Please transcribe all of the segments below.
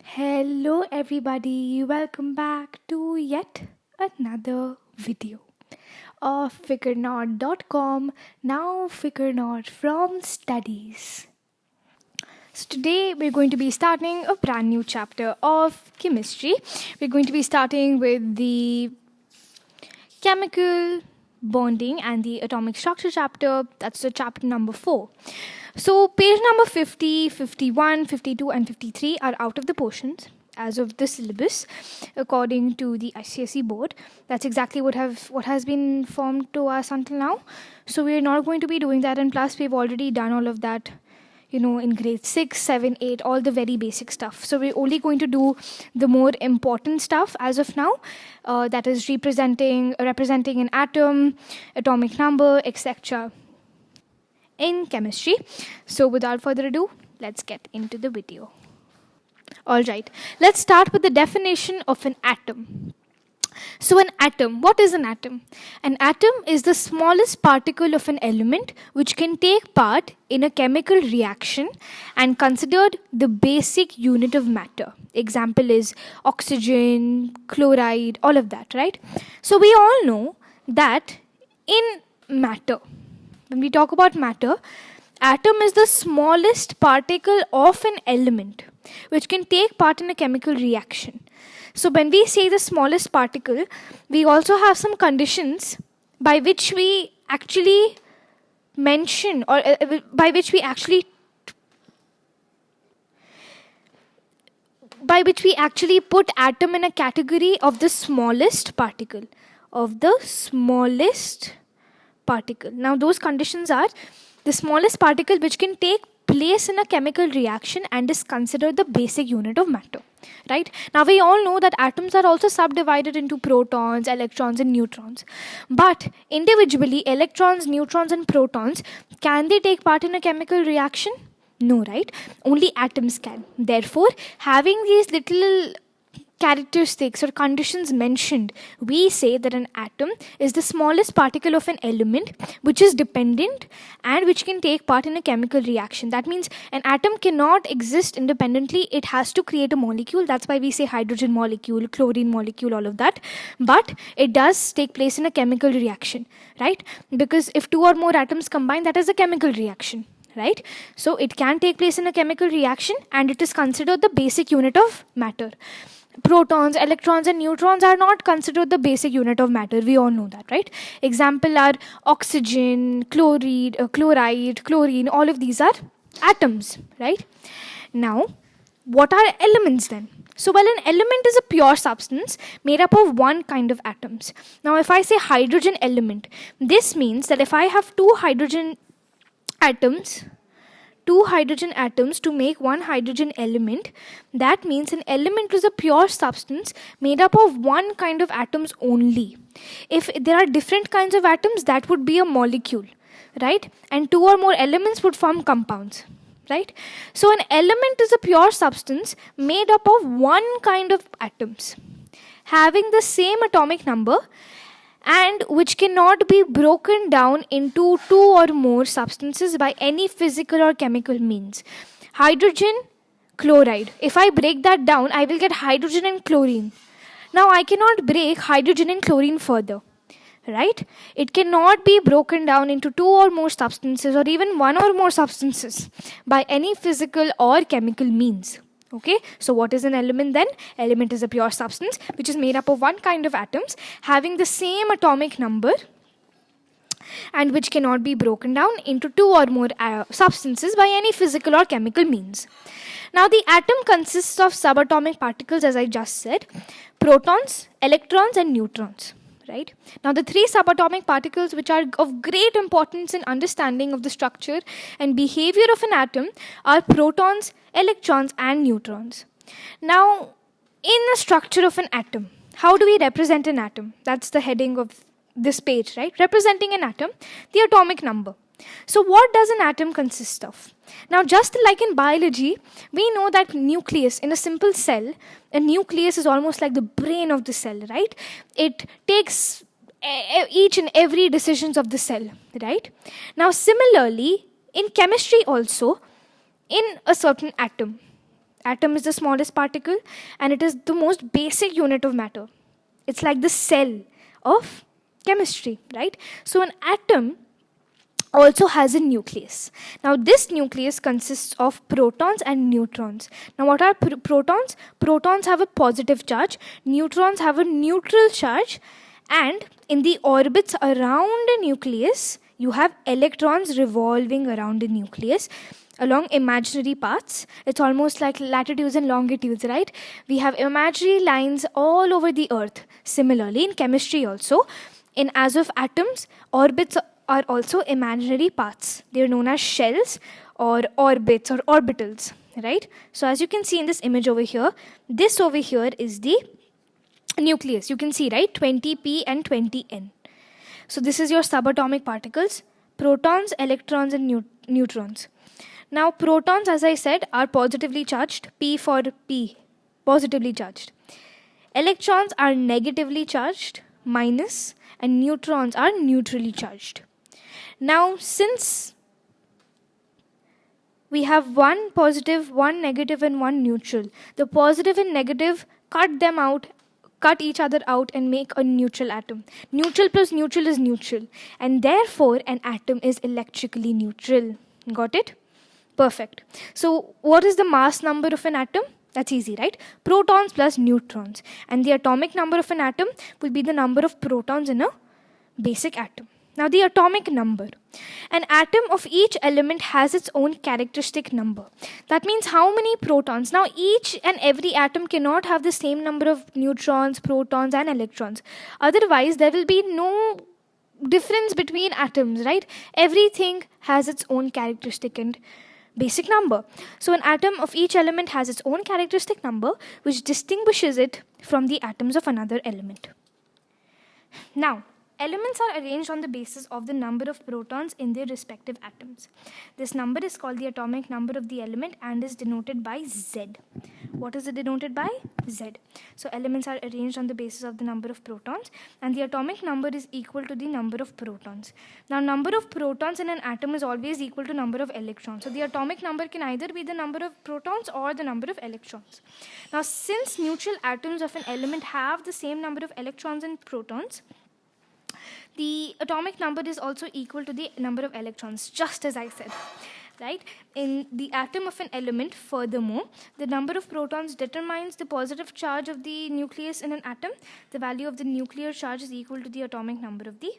Hello, everybody. Welcome back to yet another video of FigureNot.com. Now, FigureNot from Studies. So, today we're going to be starting a brand new chapter of chemistry. We're going to be starting with the chemical bonding and the atomic structure chapter. That's the chapter number 4. So, page number 50, 51, 52, and 53 are out of the portions as of the syllabus, according to the ICSE board. That's exactly what has been formed to us until now. So, we're not going to be doing that, and plus, we've already done all of that in grade 6, 7, 8, all the very basic stuff. So we're only going to do the more important stuff as of now, that is representing an atom, atomic number, etc. in chemistry. So without further ado, let's get into the video. Alright, let's start with the definition of an atom. So an atom, what is an atom? An atom is the smallest particle of an element which can take part in a chemical reaction and considered the basic unit of matter. Example is oxygen, chloride, all of that, right? So we all know that in matter, when we talk about matter, atom is the smallest particle of an element which can take part in a chemical reaction. So when we say the smallest particle, we also have some conditions by which we actually mention or by which we actually put atom in a category of the smallest particle. Now those conditions are the smallest particle which can take place in a chemical reaction and is considered the basic unit of matter. Right? Now we all know that atoms are also subdivided into protons, electrons and neutrons. But individually, electrons, neutrons and protons, can they take part in a chemical reaction? No, right? Only atoms can. Therefore, having these little characteristics or conditions mentioned, we say that an atom is the smallest particle of an element which is dependent and which can take part in a chemical reaction. That means an atom cannot exist independently. It has to create a molecule. That's why we say hydrogen molecule, chlorine molecule, all of that. But it does take place in a chemical reaction, right? Because if two or more atoms combine, that is a chemical reaction. Right? So it can take place in a chemical reaction and it is considered the basic unit of matter. Protons, electrons and neutrons are not considered the basic unit of matter. We all know that, right? Example are oxygen, chloride, chlorine, all of these are atoms, right? Now, what are elements then? So, well, an element is a pure substance made up of one kind of atoms. Now, if I say hydrogen element, this means that if I have two hydrogen atoms to make one hydrogen element, that means an element is a pure substance made up of one kind of atoms only. If there are different kinds of atoms, that would be a molecule, right? And two or more elements would form compounds, right? So an element is a pure substance made up of one kind of atoms having the same atomic number and which cannot be broken down into two or more substances by any physical or chemical means. Hydrogen, chloride. If I break that down, I will get hydrogen and chlorine. Now, I cannot break hydrogen and chlorine further. Right? It cannot be broken down into two or more substances or even one or more substances by any physical or chemical means. Okay, so what is an element then? Element is a pure substance which is made up of one kind of atoms having the same atomic number and which cannot be broken down into two or more substances by any physical or chemical means. Now, the atom consists of subatomic particles, as I just said, protons, electrons and neutrons. Right? Now, the three subatomic particles which are of great importance in understanding of the structure and behavior of an atom are protons, electrons and neutrons. Now, in the structure of an atom, how do we represent an atom? That's the heading of this page, right? Representing an atom, the atomic number. So what does an atom consist of? Now, just like in biology, we know that nucleus in a simple cell, a nucleus is almost like the brain of the cell, right? It takes each and every decisions of the cell, right? Now, similarly, in chemistry also, in a certain atom, Atom is the smallest particle, and it is the most basic unit of matter. It's like the cell of chemistry, right? So an atom also has a nucleus. Now, this nucleus consists of protons and neutrons. Now, what are protons? Protons have a positive charge, neutrons have a neutral charge, and in the orbits around a nucleus, you have electrons revolving around the nucleus along imaginary paths. It's almost like latitudes and longitudes, right? We have imaginary lines all over the earth. Similarly, in chemistry also, in as of atoms, orbits are also imaginary paths. They are known as shells or orbits or orbitals, right? So as you can see in this image over here, this over here is the nucleus. You can see, right? 20p and 20n. So this is your subatomic particles, protons, electrons, and neutrons. Now, protons, as I said, are positively charged, P for P, positively charged. Electrons are negatively charged, minus, and neutrons are neutrally charged. Now, since we have one positive, one negative, and one neutral, the positive and negative cut each other out and make a neutral atom. Neutral plus neutral is neutral, and therefore an atom is electrically neutral. Got it? Perfect. So what is the mass number of an atom? That's easy, right? Protons plus neutrons. And the atomic number of an atom will be the number of protons in a basic atom. Now, the atomic number. An atom of each element has its own characteristic number. That means how many protons. Now, each and every atom cannot have the same number of neutrons, protons, and electrons. Otherwise, there will be no difference between atoms, right? Everything has its own characteristic and basic number. So an atom of each element has its own characteristic number, which distinguishes it from the atoms of another element. Now, elements are arranged on the basis of the number of protons in their respective atoms. This number is called the atomic number of the element and is denoted by Z. What is it denoted by? Z. So elements are arranged on the basis of the number of protons, and the atomic number is equal to the number of protons. Now, number of protons in an atom is always equal to number of electrons. So the atomic number can either be the number of protons or the number of electrons. Now, since neutral atoms of an element have the same number of electrons and protons, the atomic number is also equal to the number of electrons, just as I said, right? In the atom of an element, furthermore, the number of protons determines the positive charge of the nucleus in an atom. The value of the nuclear charge is equal to the atomic number of the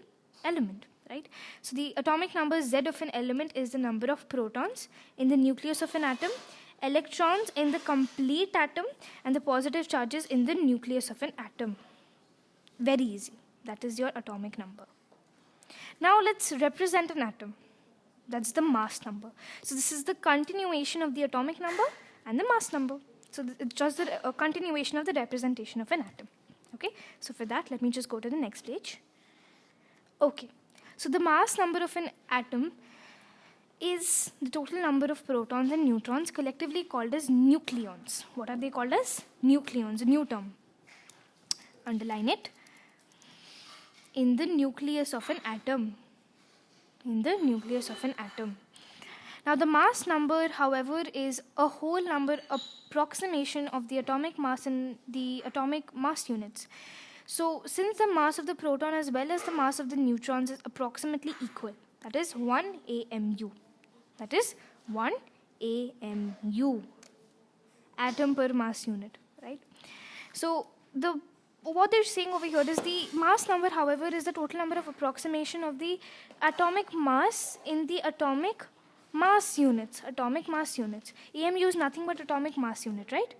element, right? So the atomic number Z of an element is the number of protons in the nucleus of an atom, electrons in the complete atom, and the positive charges in the nucleus of an atom. Very easy. That is your atomic number. Now let's represent an atom. That's the mass number. So this is the continuation of the atomic number and the mass number. So it's just a continuation of the representation of an atom. Okay, so for that, let me just go to the next page. Okay, so the mass number of an atom is the total number of protons and neutrons collectively called as nucleons. What are they called as? Nucleons, a new term. Underline it. In the nucleus of an atom. In the nucleus of an atom. Now the mass number, however, is a whole number approximation of the atomic mass in the atomic mass units. So since the mass of the proton as well as the mass of the neutrons is approximately equal, that is 1 AMU. That is 1 AMU. Atom per mass unit, right? So what they're saying over here is the mass number, however, is the total number of approximation of the atomic mass in the atomic mass units. Atomic mass units. AMU is nothing but atomic mass unit, right?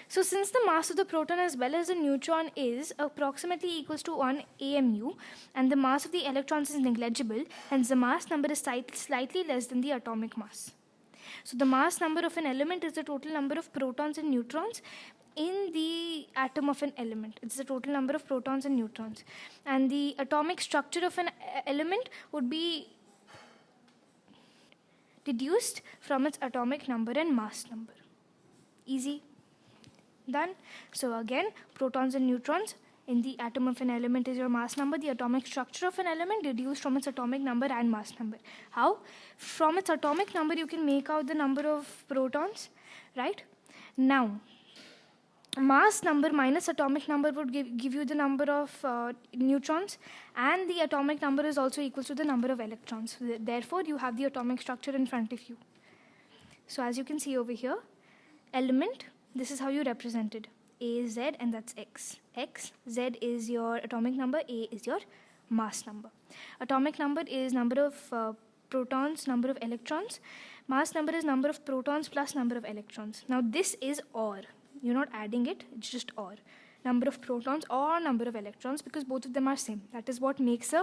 So since the mass of the proton as well as the neutron is approximately equals to 1 AMU and the mass of the electrons is negligible, hence the mass number is slightly less than the atomic mass. So the mass number of an element is the total number of protons and neutrons in the atom of an element. It's the total number of protons and neutrons. And the atomic structure of an element would be deduced from its atomic number and mass number. Easy. Done. So again, protons and neutrons in the atom of an element is your mass number. The atomic structure of an element deduced from its atomic number and mass number. How? From its atomic number, you can make out the number of protons, right? Now, mass number minus atomic number would give you the number of neutrons, and the atomic number is also equal to the number of electrons. Therefore, you have the atomic structure in front of you. So as you can see over here, element, this is how you represent it. A is Z and that's X. X, Z is your atomic number, A is your mass number. Atomic number is number of protons, number of electrons. Mass number is number of protons plus number of electrons. Now this is OR. You're not adding it, it's just OR. Number of protons or number of electrons, because both of them are same. That is what makes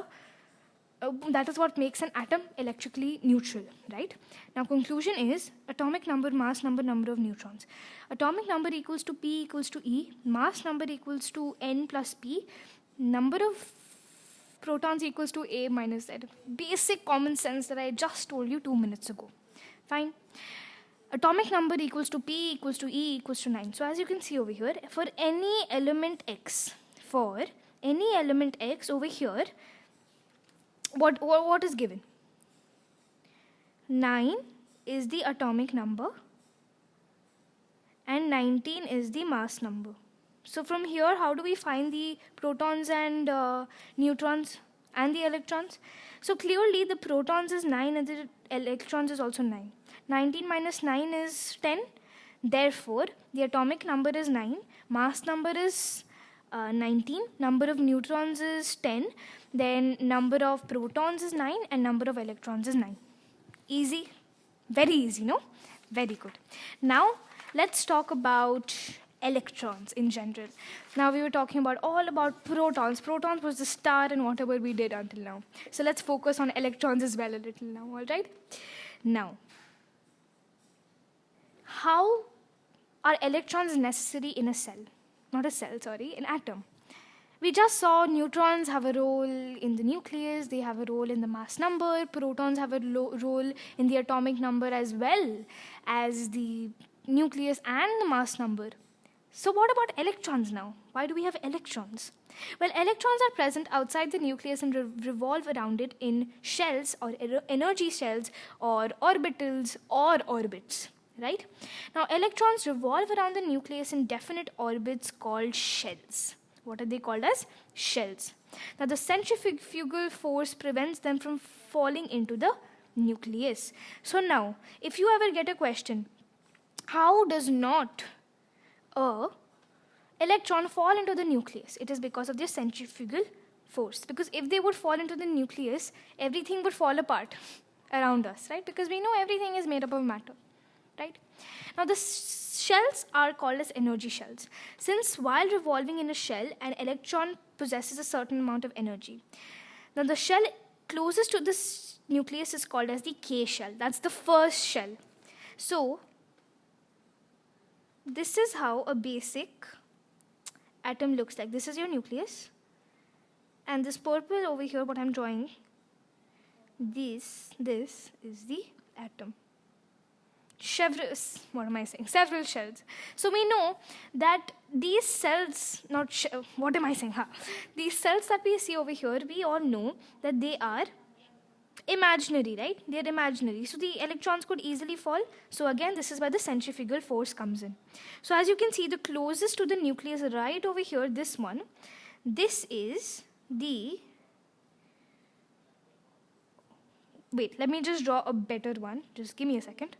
an atom electrically neutral, right? Now conclusion is atomic number, mass number, number of neutrons. Atomic number equals to P equals to E. Mass number equals to N plus P. Number of protons equals to A minus Z. Basic common sense that I just told you 2 minutes ago. Fine. Atomic number equals to P equals to E equals to 9. So as you can see over here, for any element X, over here, what is given? 9 is the atomic number and 19 is the mass number. So from here, how do we find the protons and neutrons and the electrons? So clearly the protons is 9 and the electrons is also 9. 19 minus 9 is 10. Therefore, the atomic number is 9, mass number is 19, number of neutrons is 10, then number of protons is 9 and number of electrons is 9. Easy? Very easy, no? Very good. Now, let's talk about electrons in general. Now we were talking all about protons. Protons was the start in whatever we did until now. So let's focus on electrons as well a little now, all right? Now, how are electrons necessary in a cell? Not a cell, sorry, an atom. We just saw neutrons have a role in the nucleus, they have a role in the mass number, protons have a role in the atomic number as well as the nucleus and the mass number. So what about electrons now? Why do we have electrons? Well, electrons are present outside the nucleus and revolve around it in shells or energy shells or orbitals or orbits. Right? Now, electrons revolve around the nucleus in definite orbits called shells. What are they called as? Shells. Now, the centrifugal force prevents them from falling into the nucleus. So now, if you ever get a question, how does not a electron fall into the nucleus? It is because of their centrifugal force. Because if they would fall into the nucleus, everything would fall apart around us, right? Because we know everything is made up of matter. Right? Now the shells are called as energy shells, since while revolving in a shell, an electron possesses a certain amount of energy. Now the shell closest to the nucleus is called as the K shell. That's the first shell. So this is how a basic atom looks like. This is your nucleus, and this purple over here, what I'm drawing, this is the atom. Several shells. So we know that these cells, these cells that we see over here, we all know that they are imaginary, right? They're imaginary. So the electrons could easily fall. So again, this is where the centrifugal force comes in. So as you can see, the closest to the nucleus right over here, this one, this is the... Wait, let me just draw a better one. Just give me a second.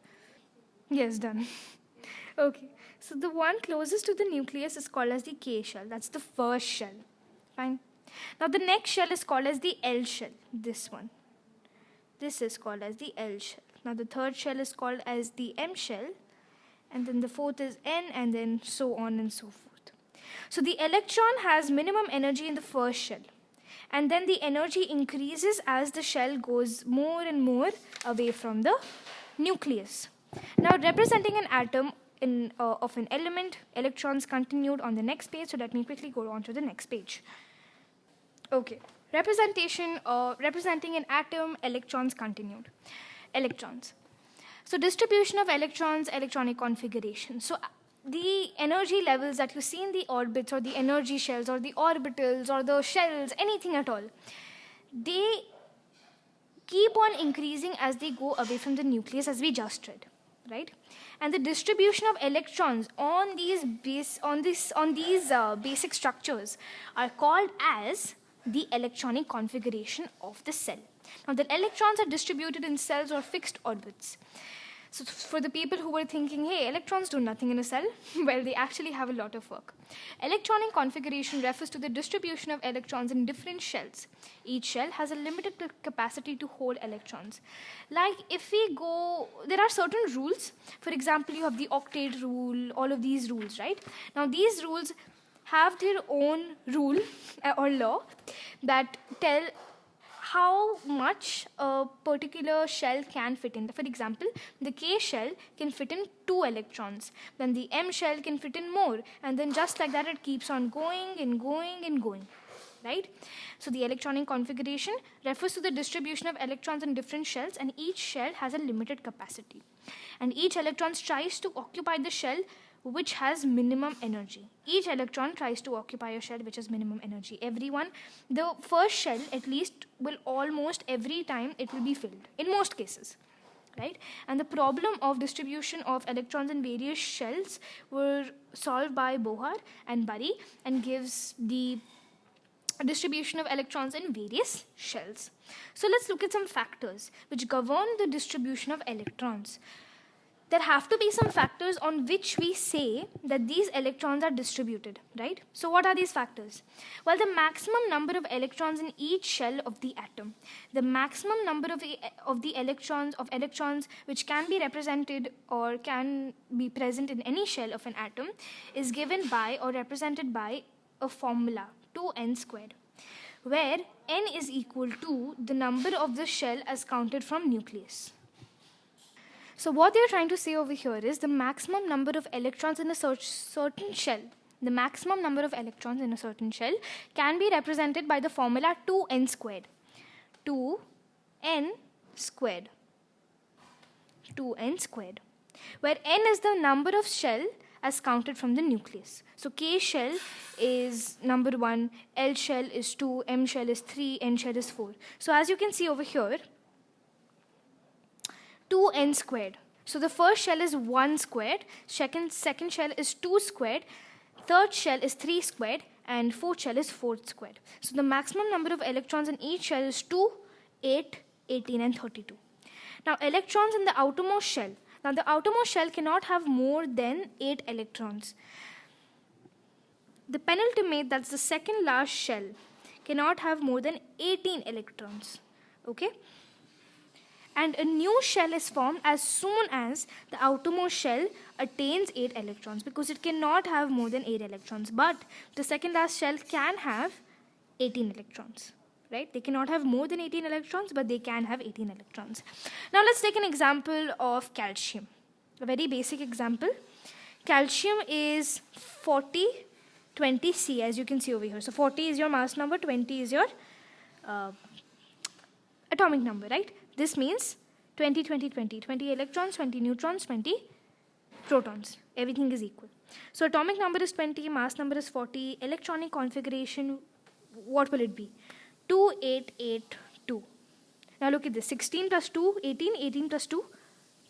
Yes, done. Okay, so the one closest to the nucleus is called as the K shell. That's the first shell. Fine. Now the next shell is called as the L shell. This one. This is called as the L shell. Now the third shell is called as the M shell. And then the fourth is N, and then so on and so forth. So the electron has minimum energy in the first shell. And then the energy increases as the shell goes more and more away from the nucleus. Now, representing an atom of an element, electrons continued on the next page. So let me quickly go on to the next page. Okay, representing an atom, electrons continued. Electrons. So distribution of electrons, electronic configuration. So the energy levels that you see in the orbits or the energy shells or the orbitals or the shells, anything at all, they keep on increasing as they go away from the nucleus, as we just read. right? And the distribution of electrons on these basic structures are called as the electronic configuration of the cell. Now, the electrons are distributed in cells or fixed orbits. So for the people who were thinking, hey, electrons do nothing in a cell, well, they actually have a lot of work. Electronic configuration refers to the distribution of electrons in different shells. Each shell has a limited capacity to hold electrons. Like if we go, there are certain rules. For example, you have the octet rule, all of these rules, right? Now these rules have their own rule or law that tell how much a particular shell can fit in. For example, the K shell can fit in 2 electrons. Then the M shell can fit in more. And then just like that, it keeps on going and going and going. Right? So the electronic configuration refers to the distribution of electrons in different shells, and each shell has a limited capacity. And each electron tries to occupy the shell which has minimum energy. Each electron tries to occupy a shell which has minimum energy. Everyone, the first shell at least will almost every time it will be filled, in most cases. Right? And the problem of distribution of electrons in various shells were solved by Bohr and Bury, and gives the distribution of electrons in various shells. So let's look at some factors which govern the distribution of electrons. There have to be some factors on which we say that these electrons are distributed, right? So what are these factors? Well, the maximum number of electrons in each shell of the atom. The maximum number of the electrons which can be represented or can be present in any shell of an atom is given by or represented by a formula, 2n squared, where n is equal to the number of the shell as counted from nucleus. So what they're trying to say over here is the maximum number of electrons in a certain shell. The maximum number of electrons in a certain shell can be represented by the formula 2n squared. 2n squared. 2n squared. Where n is the number of shell as counted from the nucleus. So K shell is number 1, L shell is 2, M shell is 3, N shell is 4. So as you can see over here, 2n squared. So the first shell is 1 squared, second shell is 2 squared, third shell is 3 squared, and fourth shell is 4 squared. So the maximum number of electrons in each shell is 2, 8, 18, and 32. Now electrons in the outermost shell. Now the outermost shell cannot have more than 8 electrons. The penultimate, that's the second last shell, cannot have more than 18 electrons. Okay? And a new shell is formed as soon as the outermost shell attains 8 electrons, because it cannot have more than 8 electrons. But the second last shell can have 18 electrons. Right? They cannot have more than 18 electrons, but they can have 18 electrons. Now let's take an example of calcium. A very basic example. Calcium is 40, 20 C, as you can see over here. So 40 is your mass number, 20 is your atomic number, right? This means 20, 20, 20. 20 electrons, 20 neutrons, 20 protons. Everything is equal. So atomic number is 20, mass number is 40. Electronic configuration, what will it be? 2882. Now look at this. 16 plus 2, 18. 18 plus 2,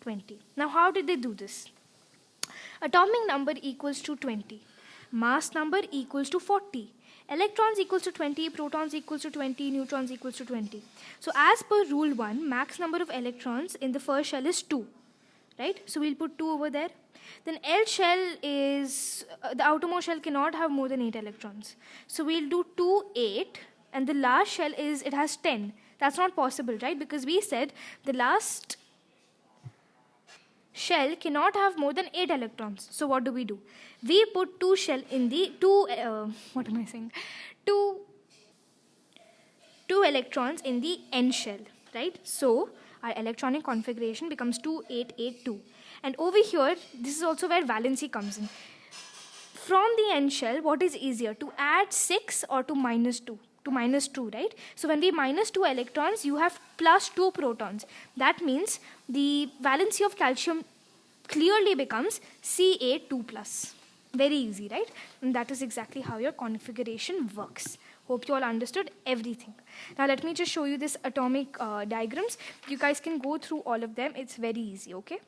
20. Now how did they do this? Atomic number equals to 20. Mass number equals to 40. Electrons equals to 20, protons equals to 20, neutrons equals to 20. So as per rule 1, max number of electrons in the first shell is 2. Right? So we'll put 2 over there. Then L shell is, the outermost shell cannot have more than 8 electrons. So we'll do 2, 8. And the last shell is, it has 10. That's not possible, right? Because we said the last shell cannot have more than 8 electrons. So what do? We put 2 shell in the, 2 electrons in the N shell, right? So our electronic configuration becomes 2882. And over here, this is also where valency comes in. From the N shell, what is easier, to add 6 or to minus 2? To minus 2, right? So when we minus 2 electrons, you have plus 2 protons. That means the valency of calcium clearly becomes Ca2+. Very easy, right? And that is exactly how your configuration works. Hope you all understood everything. Now let me just show you this atomic diagrams. You guys can go through all of them. It's very easy, okay?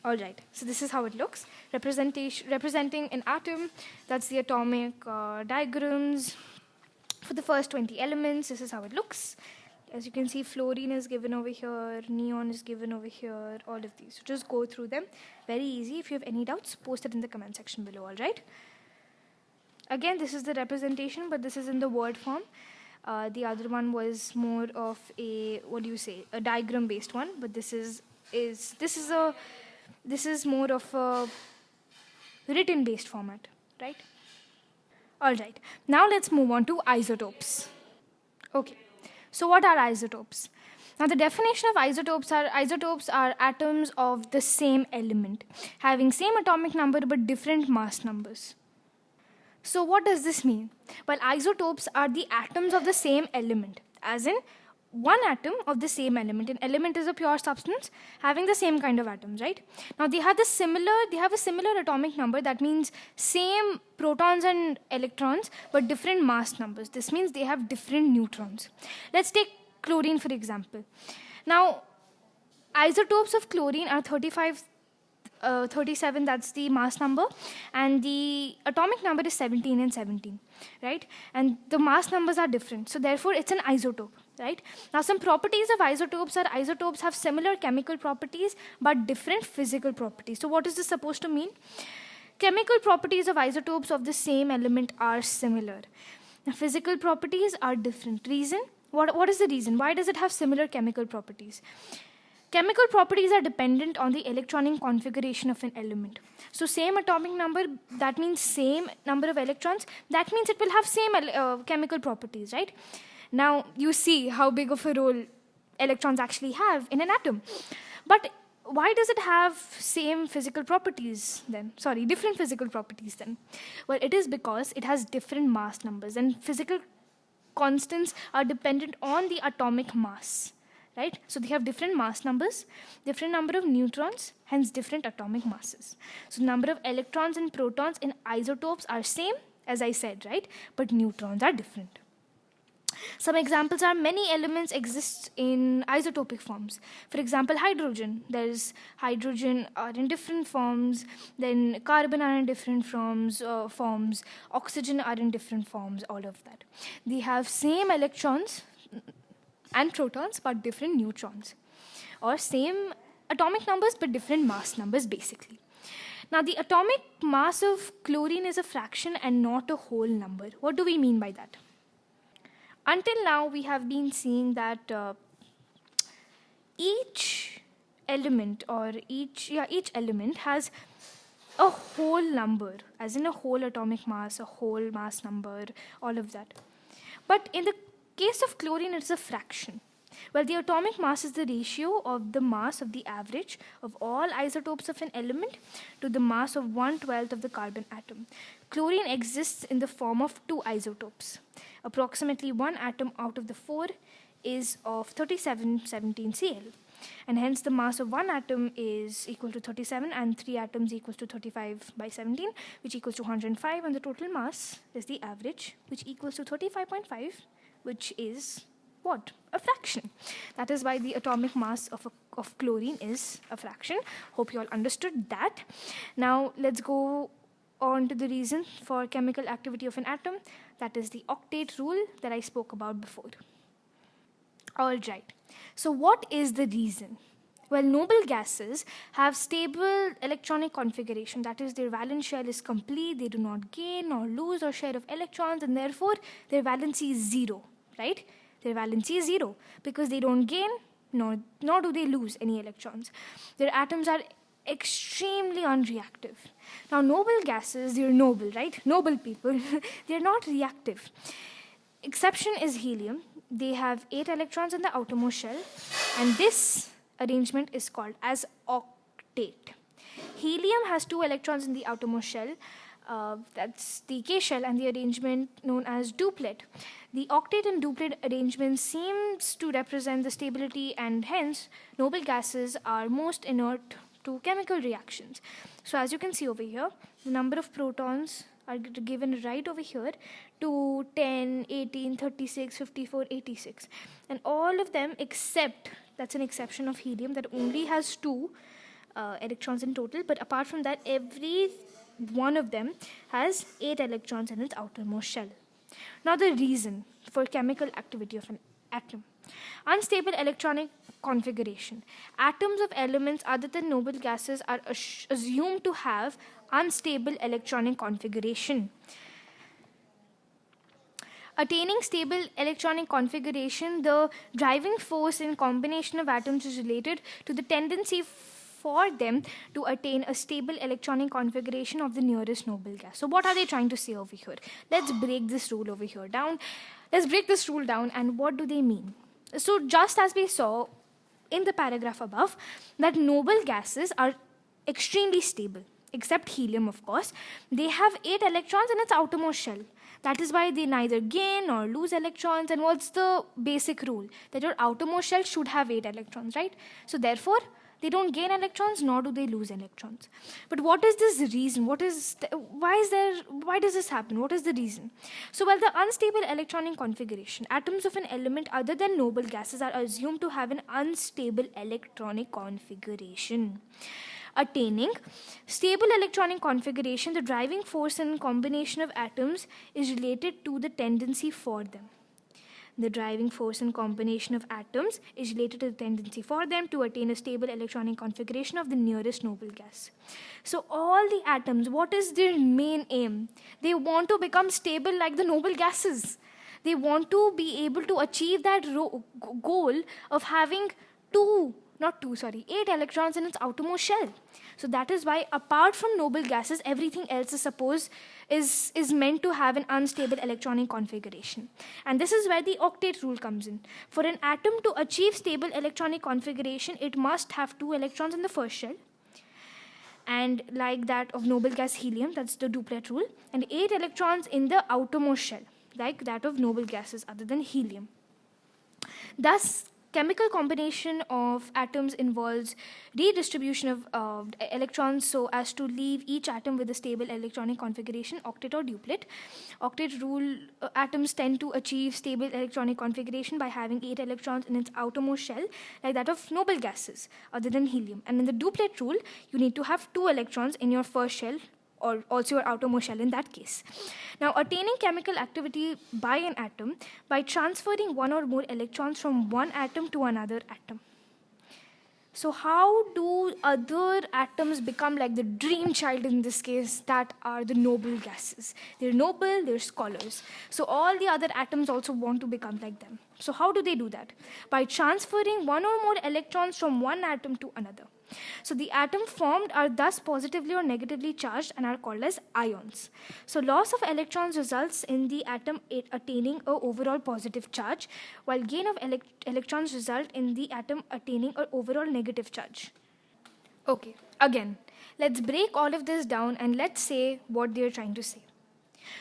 All right, so this is how it looks. Representing an atom, that's the atomic diagrams. For the first 20 elements, this is how it looks. As you can see, fluorine is given over here, neon is given over here, all of these. So just go through them. Very easy. If you have any doubts, post it in the comment section below, all right? Again, this is the representation, but this is in the word form. The other one was more of a, a diagram-based one, but this is more of a written-based format, right? All right. Now let's move on to isotopes. Okay. So what are isotopes? Now the definition of isotopes are atoms of the same element, having same atomic number but different mass numbers. So what does this mean? Well, isotopes are the atoms of the same element, as in one atom of the same element. An element is a pure substance having the same kind of atoms, right? Now they have a similar atomic number. That means same protons and electrons but different mass numbers. This means they have different neutrons. Let's take chlorine for example. Now isotopes of chlorine are 37, that's the mass number, and the atomic number is 17 and 17, right? And the mass numbers are different, so therefore it's an isotope, right? Now some properties of isotopes are isotopes have similar chemical properties but different physical properties. So what is this supposed to mean? Chemical properties of isotopes of the same element are similar. Now physical properties are different. Reason? What is the reason? Why does it have similar chemical properties? Chemical properties are dependent on the electronic configuration of an element. So same atomic number, that means same number of electrons, that means it will have same chemical properties, right? Now you see how big of a role electrons actually have in an atom. But why does it have different physical properties then? Well, it is because it has different mass numbers, and physical constants are dependent on the atomic mass. Right? So they have different mass numbers, different number of neutrons, hence different atomic masses. So number of electrons and protons in isotopes are same, as I said, right? But neutrons are different. Some examples are many elements exist in isotopic forms. For example, hydrogen. There's hydrogen are in different forms, then carbon are in different forms, oxygen are in different forms, all of that. They have same electrons and protons but different neutrons, or same atomic numbers but different mass numbers basically. Now the atomic mass of chlorine is a fraction and not a whole number. What do we mean by that? Until now we have been seeing that each element has a whole number, as in a whole atomic mass, a whole mass number, all of that. But in the case of chlorine, it's a fraction. Well, the atomic mass is the ratio of the mass of the average of all isotopes of an element to the mass of 1/12 of the carbon atom. Chlorine exists in the form of two isotopes. Approximately one atom out of the four is of 3717 Cl. And hence the mass of one atom is equal to 37 and 3 atoms equals to 35 by 17, which equals to 105, and the total mass is the average, which equals to 35.5, which is what? A fraction. That is why the atomic mass of chlorine is a fraction. Hope you all understood that. Now let's go on to the reason for chemical activity of an atom. That is the octet rule that I spoke about before. All right. So what is the reason? Well, noble gases have stable electronic configuration. That is, their valence shell is complete. They do not gain or lose or share of electrons, and therefore their valency is zero, right? Their valency is zero because they don't gain nor do they lose any electrons. Their atoms are extremely unreactive. Now, noble gases, they're noble, right? Noble people, they're not reactive. Exception is helium. They have 8 electrons in the outermost shell, and this arrangement is called as octet. Helium has 2 electrons in the outermost shell. That's the K shell, and the arrangement known as duplet. The octet and duplet arrangement seems to represent the stability, and hence noble gases are most inert to chemical reactions. So as you can see over here, the number of protons are given right over here to 10, 18, 36, 54, 86. And all of them except, that's an exception of helium that only has 2 electrons in total, but apart from that, every one of them has 8 electrons in its outermost shell. Now, the reason for chemical activity of an atom. Unstable electronic configuration. Atoms of elements other than noble gases are assumed to have unstable electronic configuration. Attaining stable electronic configuration, the driving force in combination of atoms is related to the tendency for them to attain a stable electronic configuration of the nearest noble gas. So what are they trying to say over here? Let's break this rule over here down. Let's break this rule down, and what do they mean? So just as we saw in the paragraph above, that noble gases are extremely stable, except helium, of course. They have 8 electrons in its outermost shell. That is why they neither gain nor lose electrons. And what's the basic rule? That your outermost shell should have 8 electrons, right? So therefore, they don't gain electrons, nor do they lose electrons. But what is this reason? Why does this happen? What is the reason? So, well, the unstable electronic configuration, atoms of an element other than noble gases are assumed to have an unstable electronic configuration. Attaining stable electronic configuration, the driving force in combination of atoms is related to the tendency for them. The driving force in combination of atoms is related to the tendency for them to attain a stable electronic configuration of the nearest noble gas. So all the atoms, what is their main aim? They want to become stable like the noble gases. They want to be able to achieve that goal of having 8 electrons in its outermost shell. So that is why, apart from noble gases, everything else is meant to have an unstable electronic configuration. And this is where the octet rule comes in. For an atom to achieve stable electronic configuration, it must have 2 electrons in the first shell, and like that of noble gas helium, that's the duplet rule, and 8 electrons in the outermost shell, like that of noble gases other than helium. Thus, chemical combination of atoms involves redistribution of electrons so as to leave each atom with a stable electronic configuration, octet or duplet. Octet rule, atoms tend to achieve stable electronic configuration by having 8 electrons in its outermost shell, like that of noble gases other than helium. And in the duplet rule, you need to have 2 electrons in your first shell, or also your outermost shell in that case. Now, attaining chemical activity by an atom by transferring 1 or more electrons from one atom to another atom. So how do other atoms become like the dream child in this case, that are the noble gases? They're noble, they're scholars. So all the other atoms also want to become like them. So how do they do that? By transferring 1 or more electrons from one atom to another. So the atoms formed are thus positively or negatively charged and are called as ions. So loss of electrons results in the atom attaining an overall positive charge, while gain of electrons result in the atom attaining an overall negative charge. Okay, again, let's break all of this down and let's say what they're trying to say.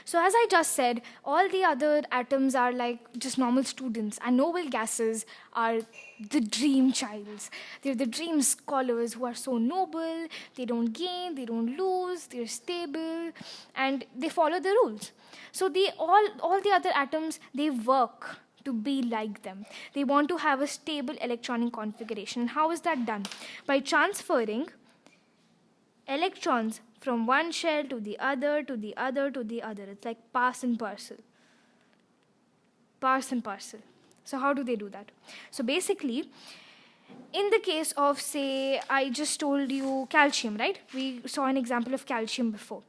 So as I just said, all the other atoms are like just normal students, and noble gases are the dream childs. They're the dream scholars who are so noble, they don't gain, they don't lose, they're stable, and they follow the rules. So all the other atoms, they work to be like them. They want to have a stable electronic configuration. How is that done? By transferring electrons from one shell to the other, to the other, to the other. It's like pass and parcel. Pass and parcel. So how do they do that? So basically, in the case of, say, I just told you calcium, right? We saw an example of calcium before.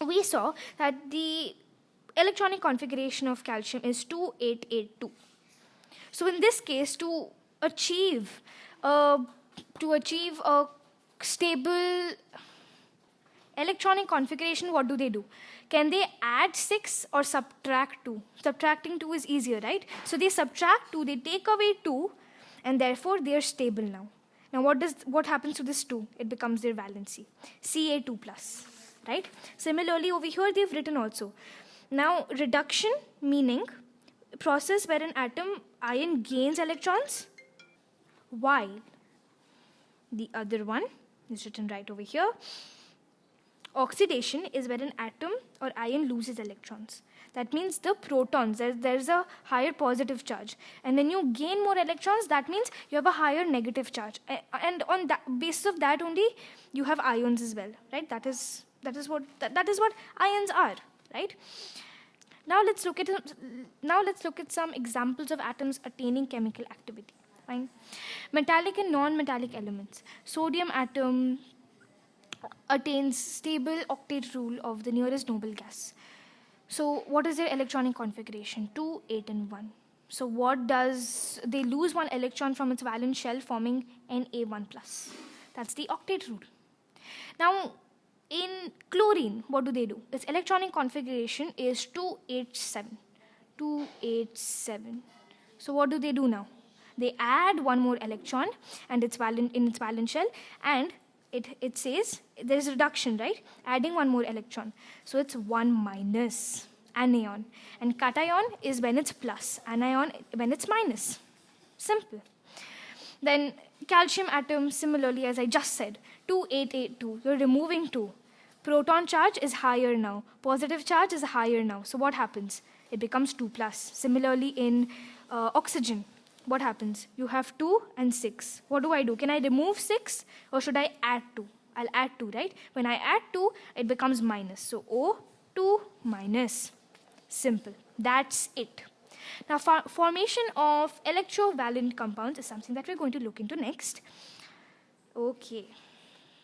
We saw that the electronic configuration of calcium is 2882. So in this case, to achieve a stable electronic configuration, what do? Can they add 6 or subtract 2? Subtracting 2 is easier, right? So they subtract 2, they take away 2, and therefore they are stable now. Now what happens to this 2? It becomes their valency, Ca2+, right? Similarly, over here they've written also. Now, reduction, meaning a process where an ion gains electrons, while the other one is written right over here, Oxidation is where an atom or ion loses electrons. That means the protons, there's a higher positive charge. And when you gain more electrons, that means you have a higher negative charge. And on that basis of that only, you have ions as well, right? That is what ions are, right? Now let's look at some examples of atoms attaining chemical activity. Fine. Metallic and non-metallic elements. Sodium atom attains stable octet rule of the nearest noble gas. So what is their electronic configuration? 2, 8, and 1. So what does they lose one electron from its valence shell, forming Na1+. That's the octet rule. Now, in chlorine, what do? Its electronic configuration is 287. 287. So what do now? They add one more electron and in its valence shell, and it says there is reduction, right? Adding one more electron. So it's 1 minus, anion. And cation is when it's plus, anion when it's minus. Simple. Then calcium atom, similarly, as I just said, 2882. You're removing 2. Proton charge is higher now. Positive charge is higher now. So what happens? It becomes 2 plus. Similarly, in oxygen, what happens? You have 2 and 6. What do? Can I remove 6 or should I add 2? I'll add 2, right? When I add 2, it becomes minus. So O2 minus. Simple. That's it. Now, formation of electrovalent compounds is something that we're going to look into next. Okay.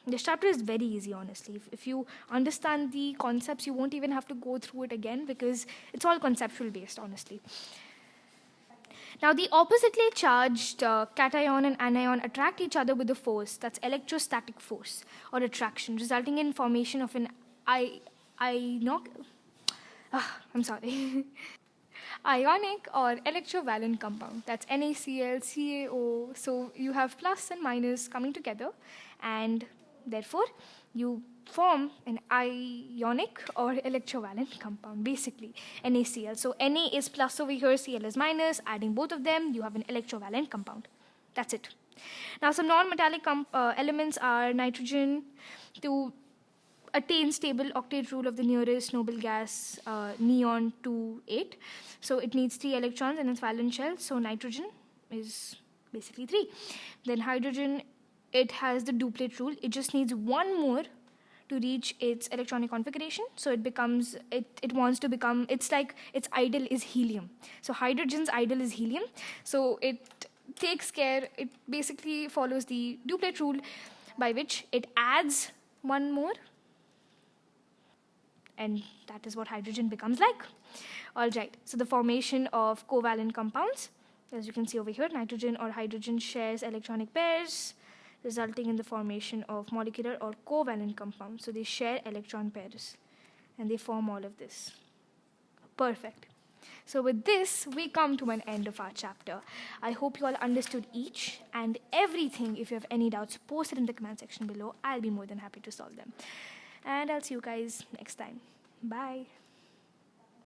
This chapter is very easy, honestly. If you understand the concepts, you won't even have to go through it again because it's all conceptual based, honestly. Now, the oppositely charged cation and anion attract each other with a force, that's electrostatic force or attraction, resulting in formation of an ionic or electrovalent compound. That's NaCl, CaO. So you have plus and minus coming together, and therefore you form an ionic or electrovalent compound, basically NaCl. So Na is plus over here, Cl is minus. Adding both of them, you have an electrovalent compound. That's it. Now, some non-metallic elements are nitrogen. To attain stable octet rule of the nearest noble gas, neon 2,8. So it needs 3 electrons in its valence shell. So nitrogen is basically 3. Then hydrogen, it has the duplet rule. It just needs one more to reach its electronic configuration. So it wants to become, it's like its ideal is helium. So hydrogen's ideal is helium. So it takes care, it basically follows the duplet rule by which it adds one more, and that is what hydrogen becomes like. All right, so the formation of covalent compounds, as you can see over here, nitrogen or hydrogen shares electronic pairs, resulting in the formation of molecular or covalent compounds. So they share electron pairs, and they form all of this. Perfect. So with this, we come to an end of our chapter. I hope you all understood each and everything. If you have any doubts, post it in the comment section below. I'll be more than happy to solve them. And I'll see you guys next time. Bye.